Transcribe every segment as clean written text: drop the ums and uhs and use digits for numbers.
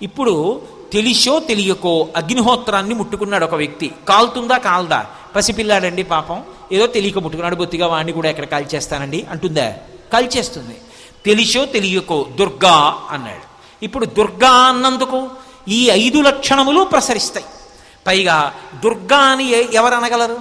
ఇప్పుడు తెలిసో తెలియకో అగ్నిహోత్రాన్ని ముట్టుకున్నాడు ఒక వ్యక్తి. కాలుతుందా కాల్దా? పసిపిల్లాడండి పాపం, ఏదో తెలియక ముట్టుకున్నాడు, బొత్తిగా వాడిని కూడా ఎక్కడ కాల్చేస్తానండి అంటుందా? కాల్చేస్తుంది. తెలిసో తెలియకో దుర్గా అన్నాడు. ఇప్పుడు దుర్గా అన్నందుకు ఈ 5 లక్షణములు ప్రసరిస్తాయి. పైగా దుర్గా అని ఎవరనగలరు?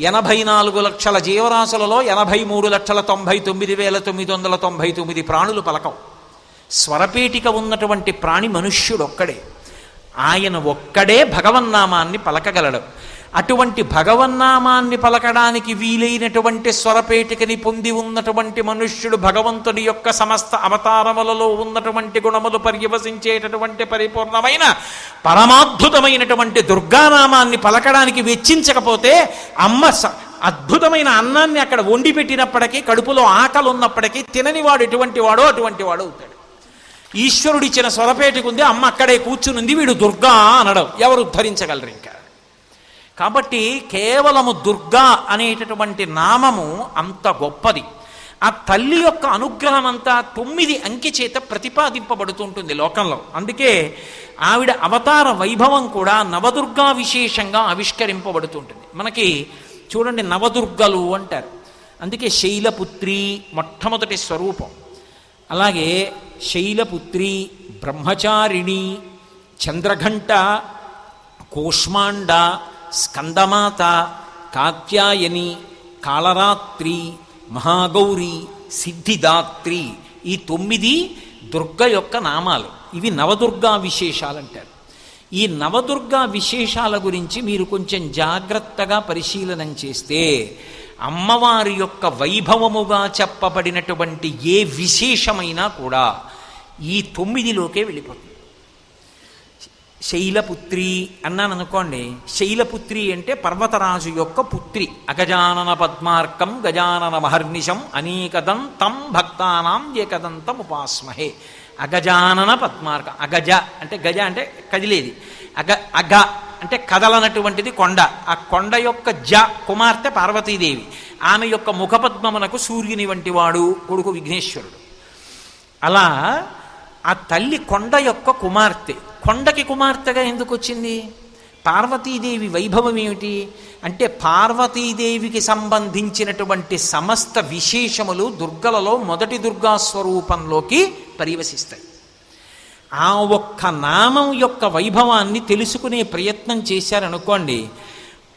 84 లక్షల జీవరాశులలో 83,99,999 ప్రాణులు పలకం. స్వరపేటిక ఉన్నటువంటి ప్రాణి మనుష్యుడొక్కడే. ఆయన ఒక్కడే భగవన్నామాన్ని పలకగలడు. అటువంటి భగవన్నామాన్ని పలకడానికి వీలైనటువంటి స్వరపేటికని పొంది ఉన్నటువంటి మనుష్యుడు భగవంతుడి యొక్క సమస్త అవతారములలో ఉన్నటువంటి గుణములు పర్యవసించేటటువంటి పరిపూర్ణమైన పరమాద్భుతమైనటువంటి దుర్గానామాన్ని పలకడానికి వెచ్చించకపోతే అమ్మ అద్భుతమైన అన్నాన్ని అక్కడ వండి పెట్టినప్పటికీ, కడుపులో ఆకలి ఉన్నప్పటికీ తిననివాడు ఎటువంటి వాడో అటువంటి వాడు అవుతాడు. ఈశ్వరుడిచ్చిన స్వరపేటిక ఉంది, అమ్మ అక్కడే కూర్చునుంది, వీడు దుర్గా అనడం ఎవరు ఉద్ధరించగలరు ఇంకా? కాబట్టి కేవలము దుర్గా అనేటటువంటి నామము అంత గొప్పది. ఆ తల్లి యొక్క అనుగ్రహం అంతా 9 అంకె చేత ప్రతిపాదింపబడుతుంటుంది లోకంలో. అందుకే ఆవిడ అవతార వైభవం కూడా నవదుర్గా విశేషంగా ఆవిష్కరింపబడుతుంటుంది. మనకి చూడండి, నవదుర్గలు అంటారు. అందుకే శైలపుత్రి మొట్టమొదటి స్వరూపం. అలాగే శైలపుత్రి, బ్రహ్మచారిణి, చంద్రఘంట, కూష్మాండ, స్కందమాత, కాత్యాయని, కాళరాత్రి, మహాగౌరి, సిద్ధిదాత్రి, ఈ 9 దుర్గ యొక్క నామాలు. ఇవి నవదుర్గా విశేషాలంటారు. ఈ నవదుర్గా విశేషాల గురించి మీరు కొంచెం జాగ్రత్తగా పరిశీలనం చేస్తే అమ్మవారి యొక్క వైభవముగా చెప్పబడినటువంటి ఏ విశేషమైనా కూడా ఈ 9లోకే వెళ్ళిపోతుంది. శైలపుత్రి అన్నాను అనుకోండి. శైలపుత్రి అంటే పర్వతరాజు యొక్క పుత్రి. అగజానన పద్మార్కం గజానన మహర్నిశం అనేకదం తం భక్తానాం ఏకదంతం ఉపాస్మహే. అగజానన పద్మార్క. అగజ అంటే గజ అంటే కదిలేది. అగ అంటే కదలనటువంటిది కొండ. ఆ కొండ యొక్క కుమార్తె పార్వతీదేవి. ఆమె యొక్క ముఖపద్మమునకు సూర్యుని వంటి వాడు కొడుకు విఘ్నేశ్వరుడు. అలా ఆ తల్లి కొండ యొక్క కుమార్తె. కొండకి కుమార్తెగా ఎందుకు వచ్చింది? పార్వతీదేవి వైభవం ఏమిటి అంటే పార్వతీదేవికి సంబంధించినటువంటి సమస్త విశేషములు దుర్గలలో మొదటి దుర్గా స్వరూపంలోకి పరివసిస్తాయి. ఆ ఒక్క నామం యొక్క వైభవాన్ని తెలుసుకునే ప్రయత్నం చేశారనుకోండి,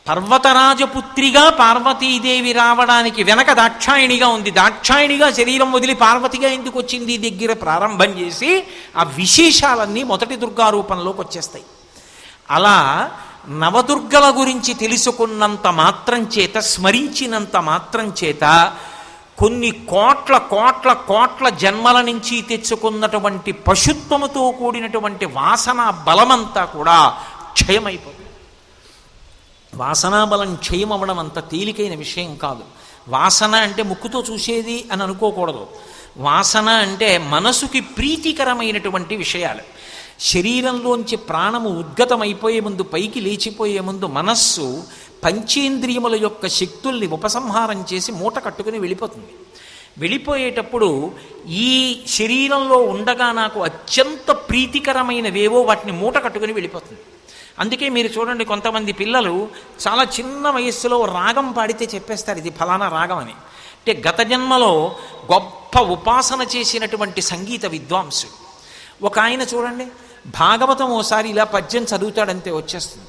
పర్వతరాజపుత్రిగా పార్వతీదేవి రావడానికి వెనక దాక్షాయణిగా ఉంది. దాక్షాయణిగా శరీరం వదిలి పార్వతిగా ఎందుకు వచ్చింది దగ్గర ప్రారంభం చేసి ఆ విశేషాలన్నీ మొదటి దుర్గా రూపంలోకి వచ్చేస్తాయి. అలా నవదుర్గల గురించి తెలుసుకున్నంత మాత్రం చేత, స్మరించినంత మాత్రం చేత కొన్ని కోట్ల కోట్ల కోట్ల జన్మల నుంచి తెచ్చుకున్నటువంటి పశుత్వముతో కూడినటువంటి వాసన బలమంతా కూడా క్షయమైపోతుంది. వాసనాబలం క్షయం అవ్వడం అంత తేలికైన విషయం కాదు. వాసన అంటే ముక్కుతో చూసేది అని అనుకోకూడదు. వాసన అంటే మనసుకి ప్రీతికరమైనటువంటి విషయాలు. శరీరంలోంచి ప్రాణము ఉద్గతమైపోయే ముందు, పైకి లేచిపోయే ముందు మనస్సు పంచేంద్రియముల యొక్క శక్తుల్ని ఉపసంహారం చేసి మూట కట్టుకుని వెళ్ళిపోతుంది. వెళ్ళిపోయేటప్పుడు ఈ శరీరంలో ఉండగా నాకు అత్యంత ప్రీతికరమైనవేవో వాటిని మూట కట్టుకుని వెళ్ళిపోతుంది. అందుకే మీరు చూడండి, కొంతమంది పిల్లలు చాలా చిన్న వయస్సులో రాగం పాడితే చెప్పేస్తారు ఇది ఫలానా రాగం అని. అంటే గత జన్మలో గొప్ప ఉపాసన చేసినటువంటి సంగీత విద్వాంసుడు ఒక ఆయన చూడండి, భాగవతం ఓసారి ఇలా పద్యం చదువుతాడంతే వచ్చేస్తుంది.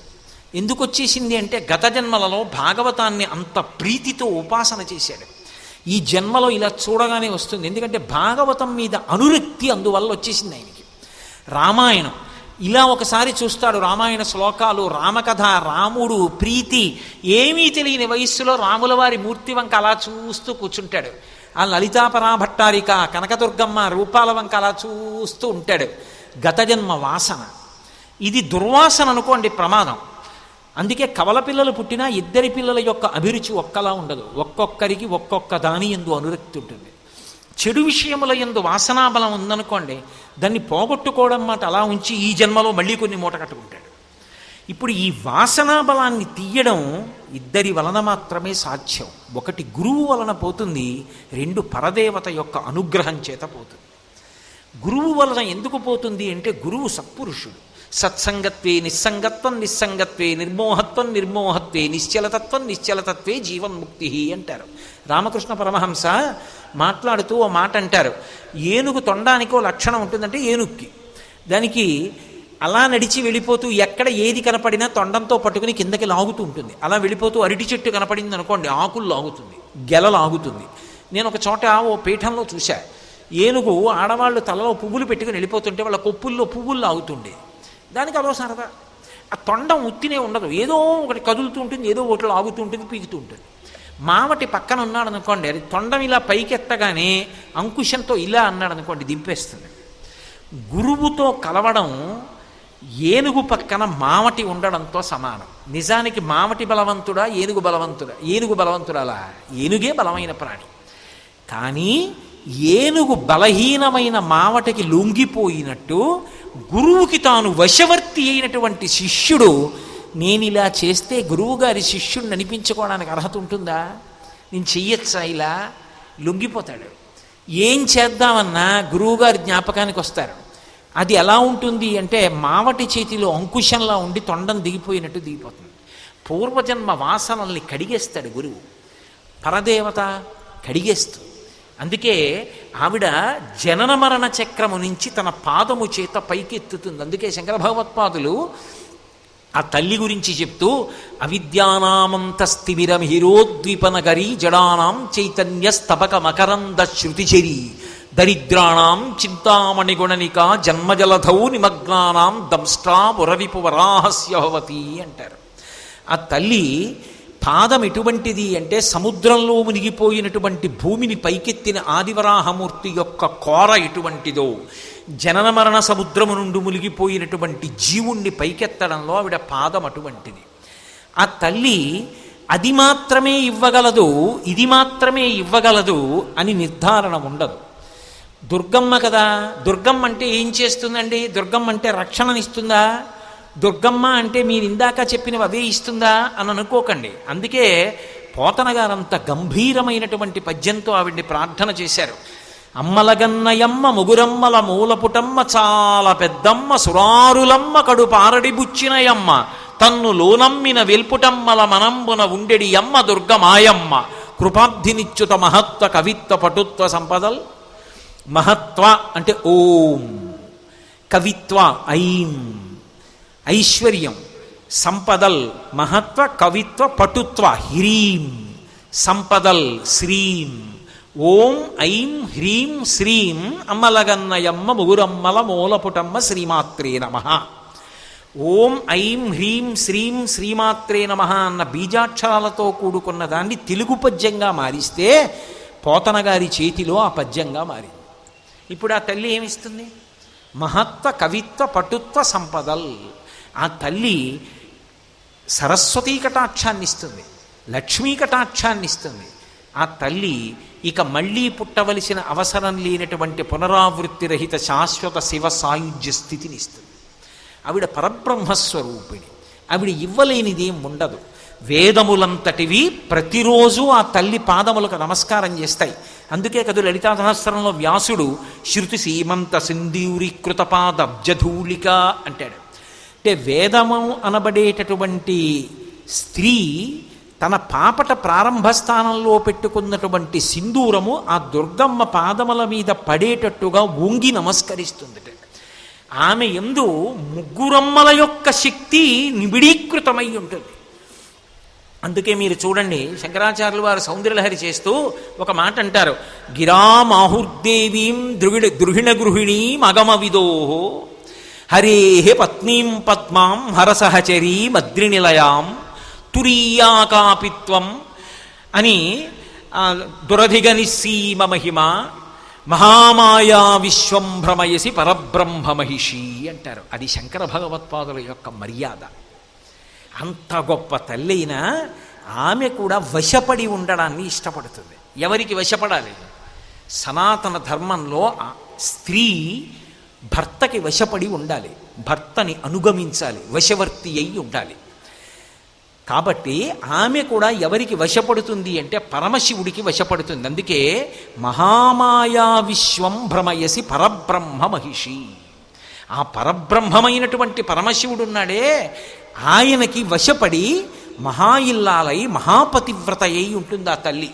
ఎందుకు వచ్చేసింది అంటే గత జన్మలలో భాగవతాన్ని అంత ప్రీతితో ఉపాసన చేశాడు. ఈ జన్మలో ఇలా చూడగానే వస్తుంది. ఎందుకంటే భాగవతం మీద అనురక్తి అందువల్ల వచ్చేసింది ఆయనకి. రామాయణం ఇలా ఒకసారి చూస్తాడు, రామాయణ శ్లోకాలు, రామకథ, రాముడు, ప్రీతి ఏమీ తెలియని వయస్సులో రాముల వారి మూర్తి వంక అలా చూస్తూ కూర్చుంటాడు. ఆ లలితాపరాభట్టారిక, కనకదుర్గమ్మ రూపాల వంక అలా చూస్తూ ఉంటాడు. గత జన్మ వాసన. ఇది దుర్వాసన అనుకోండి, ప్రమాదం. అందుకే కవల పిల్లలు పుట్టినా ఇద్దరి పిల్లల యొక్క అభిరుచి ఒక్కలా ఉండదు. ఒక్కొక్కరికి ఒక్కొక్క దాని యందు అనురక్తి ఉంటుంది. చెడు విషయముల యందు వాసనాబలం ఉందనుకోండి, దాన్ని పోగొట్టుకోవడం మాట అలా ఉంచి ఈ జన్మలో మళ్ళీ కొన్ని మూట కట్టుకుంటాడు. ఇప్పుడు ఈ వాసనాబలాన్ని తీయడం ఇద్దరి వలన మాత్రమే సాధ్యం. ఒకటి గురువు వలన పోతుంది, రెండు పరదేవత యొక్క అనుగ్రహం చేత పోతుంది. గురువు వలన ఎందుకు పోతుంది అంటే గురువు సత్పురుషుడు. సత్సంగత్వే నిస్సంగత్వం, నిస్సంగత్వే నిర్మోహత్వం, నిర్మోహత్వే నిశ్చలతత్వం, నిశ్చలతత్వే జీవన్ముక్తి అంటారు. రామకృష్ణ పరమహంస మాట్లాడుతూ ఓ మాట అంటారు, ఏనుగు తొండానికో లక్షణం ఉంటుందంటే ఏనుగుకి దానికి అలా నడిచి వెళ్ళిపోతూ ఎక్కడ ఏది కనపడినా తొండంతో పట్టుకుని కిందకి లాగుతూ ఉంటుంది. అలా వెళ్ళిపోతూ అరటి చెట్టు కనపడింది అనుకోండి, ఆకులు లాగుతుంది, గెల లాగుతుంది. నేను ఒక చోట ఓ పీఠంలో చూశా, ఏనుగు ఆడవాళ్ళు తలలో పువ్వులు పెట్టుకుని వెళ్ళిపోతుంటే వాళ్ళ కొప్పుల్లో పువ్వులు లాగుతుండే. దానికి అదో సరదా. ఆ తొండం ఉత్తినే ఉండదు, ఏదో ఒకటి కదులుతూ ఉంటుంది, ఏదో ఒకటి లాగుతూ ఉంటుంది, పీకుతూ ఉంటుంది. మావటి పక్కన ఉన్నాడు అనుకోండి, అది తొండం ఇలా పైకెత్తగానే అంకుశంతో ఇలా అన్నాడు అనుకోండి, దింపేస్తుంది. గురువుతో కలవడం ఏనుగు పక్కన మావటి ఉండడంతో సమానం. నిజానికి మావటి బలవంతుడా, ఏనుగు బలవంతుడా? ఏనుగు బలవంతుడాలా? ఏనుగే బలమైన ప్రాణి. కానీ ఏనుగు బలహీనమైన మావటికి లొంగిపోయినట్టు గురువుకి తాను వశవర్తి అయినటువంటి శిష్యుడు, నేను ఇలా చేస్తే గురువుగారి శిష్యుడిని అనిపించుకోవడానికి అర్హత ఉంటుందా? నేను చెయ్యొచ్చా? ఇలా లొంగిపోతాడు. ఏం చేద్దామన్నా గురువుగారి జ్ఞాపకానికి వస్తారు. అది ఎలా ఉంటుంది అంటే మావటి చేతిలో అంకుశంలా ఉండి తొండం దిగిపోయినట్టు దిగిపోతుంది. పూర్వజన్మ వాసనల్ని కడిగేస్తాడు గురువు. పరదేవత కడిగేస్తూ. అందుకే ఆవిడ జనన మరణ చక్రము నుంచి తన పాదము చేత పైకెత్తుతుంది. అందుకే శంకర భగవత్పాదులు ఆ తల్లి గురించి చెప్తూ, అవిద్యానామంతస్థిమిరమిహిరోద్వీపనగరీ జడానాం చైతన్య స్తబక మకరంద శృతిచరీ దరిద్రాణం చింతామణిగుణనిక జన్మజలధౌ నిమగ్నానాం దంష్ట్రా వరవిపు వరాహస్య భవతి అంటారు. ఆ తల్లి పాదం ఎటువంటిది అంటే సముద్రంలో మునిగిపోయినటువంటి భూమిని పైకెత్తిన ఆదివరాహమూర్తి యొక్క కోర ఎటువంటిదో, జనన మరణ సముద్రము నుండి మునిగిపోయినటువంటి జీవుణ్ణి పైకెత్తడంలో ఆవిడ పాదం అటువంటిది. ఆ తల్లి అది మాత్రమే ఇవ్వగలదు, ఇది మాత్రమే ఇవ్వగలదు అని నిర్ధారణ ఉండదు. దుర్గమ్మ కదా, దుర్గమ్మ అంటే ఏం చేస్తుందండి? దుర్గమ్మ అంటే రక్షణనిస్తుందా? దుర్గమ్మ అంటే మీరు ఇందాక చెప్పినవి అవే ఇస్తుందా అని అనుకోకండి. అందుకే పోతన గారంత గంభీరమైనటువంటి పద్యంతో ఆవిడ్ని ప్రార్థన చేశారు. అమ్మలగన్నయమ్మ ముగురమ్మల మూలపుటమ్మ చాలా పెద్దమ్మ సురారులమ్మ కడు పారడి బుచ్చినయమ్మ తన్ను లోనమ్మిన వెల్పుటమ్మల మనంబున ఉండెడి అమ్మ దుర్గమాయమ్మ కృపాబ్ధినిచ్యుత మహత్వ కవిత్వ పటుత్వ సంపదల్. మహత్వ అంటే ఓం, కవిత్వ ఐం, ఐశ్వర్యం, సంపదల్ మహత్వ, కవిత్వ పటుత్వ హ్రీం, సంపదల్ శ్రీం. ఓం ఐం హ్రీం శ్రీం అమ్మలగన్నయమ్మ ముగురమ్మల మూలపుటమ్మ శ్రీమాత్రే నమః. ఓం ఐం హ్రీం శ్రీం శ్రీమాత్రే నమః అన్న బీజాక్షరాలతో కూడుకున్న దాన్ని తెలుగు పద్యంగా మారిస్తే పోతన గారి చేతిలో ఆ పద్యంగా మారింది. ఇప్పుడు ఆ తల్లి ఏమిస్తుంది? మహత్వ, కవిత్వ, పటుత్వ, సంపదల్. ఆ తల్లి సరస్వతీ కటాక్షాన్ని ఇస్తుంది, లక్ష్మీ కటాక్షాన్ని ఇస్తుంది. ఆ తల్లి ఇక మళ్ళీ పుట్టవలసిన అవసరం లేనటువంటి పునరావృత్తి రహిత శాశ్వత శివ సాయుధ్య స్థితిని ఇస్తుంది. ఆవిడ పరబ్రహ్మస్వరూపిణి. ఆవిడ ఇవ్వలేనిదేం ఉండదు. వేదములంతటివి ప్రతిరోజు ఆ తల్లి పాదములకు నమస్కారం చేస్తాయి. అందుకే కదు లలితా సహస్రంలో వ్యాసుడు శృతి సీమంత సింధూరీకృత పాదబ్జధూళిక అంటాడు. అంటే వేదము అనబడేటటువంటి స్త్రీ తన పాపట ప్రారంభ స్థానంలో పెట్టుకున్నటువంటి సింధూరము ఆ దుర్గమ్మ పాదముల మీద పడేటట్టుగా వంగి నమస్కరిస్తుంది. ఆమె యందు ముగ్గురమ్మల యొక్క శక్తి నిబిడీకృతమై ఉంటుంది. అందుకే మీరు చూడండి, శంకరాచార్యులు వారు సౌందర్యలహరి చేస్తూ ఒక మాట అంటారు, గిరామాహుర్దేవీం ద్రుహిణ గృహిణీం అగమవిదోహో హరేహే పత్నీం పద్మాం హరసహచరీ మద్రినిలయాం తురీయాకాపిత్వం అని దురధిగ నిస్సీమ మహిమ మహామాయా విశ్వం భ్రమయసి పరబ్రహ్మ మహిషి అంటారు. అది శంకర భగవత్పాదుల యొక్క మర్యాద. అంత గొప్ప తల్లైనా ఆమె కూడా వశపడి ఉండడాన్ని ఇష్టపడుతుంది. ఎవరికి వశపడాలి? సనాతన ధర్మంలో స్త్రీ భర్తకి వశపడి ఉండాలి, భర్తని అనుగమించాలి, వశవర్తి అయి ఉండాలి. కాబట్టి ఆమె కూడా ఎవరికి వశపడుతుంది అంటే పరమశివుడికి వశపడుతుంది. అందుకే మహామాయా విశ్వం భ్రమయసి పరబ్రహ్మ మహిషి. ఆ పరబ్రహ్మమైనటువంటి పరమశివుడున్నాడే, ఆయనకి వశపడి మహా ఇల్లాలై మహాపతివ్రత అయి ఉంటుంది ఆ తల్లి.